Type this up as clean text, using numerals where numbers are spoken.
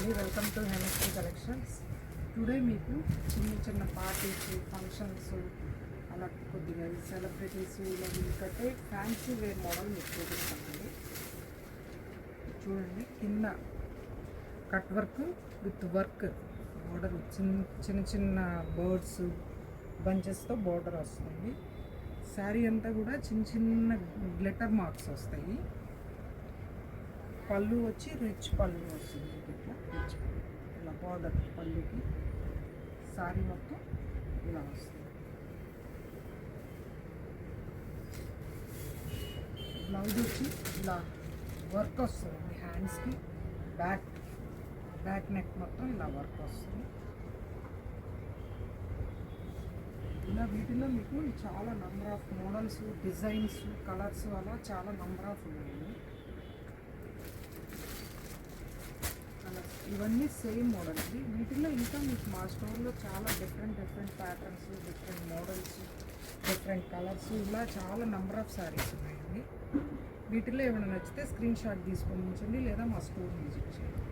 అండి, welcome to హెమిస్ట్రీ collections. Today మీకు చిన్న పార్టీస్, ఫంక్షన్స్, అలా కొద్దిగా సెలబ్రిటీస్ ఇలా కట్టే ఫ్యాన్సీ వేర్ మోడల్ మీకు చూపిస్తామండి. చూడండి, కింద cut work with work border, చిన్న బర్డ్స్ బంచెస్తో బోర్డర్ వస్తుంది. శారీ అంతా కూడా చిన్న గ్లిటర్ మార్క్స్ వస్తాయి. పళ్ళు వచ్చి రిచ్ పళ్ళు వస్తుంది. ఇట్లా రిచ్ పళ్ళు, ఇలా బార్డర్ పళ్ళుకి శారీ మొత్తం ఇలా వస్తుంది. బ్లౌజ్ వచ్చి ఇలా వర్క్ వస్తుంది. హ్యాండ్స్కి బ్యాక్ నెక్ మొత్తం ఇలా వర్క్ వస్తుంది. ఇలా వీటిలో మీకు చాలా number of models, designs, colours అలా చాలా నంబర్ ఆఫ్ ఉన్నాయండి. ఇవన్నీ సేమ్ మోడల్ అండి. వీటిలో ఇంకా మీకు మా స్టోర్లో చాలా different patterns, different models, different colours, ఇలా చాలా నెంబర్ ఆఫ్ శారీస్ ఉన్నాయండి. వీటిలో ఏమైనా నచ్చితే స్క్రీన్ షాట్ తీసుకొని ఉంచండి, లేదా మా స్టోర్ విజిట్ చేయండి.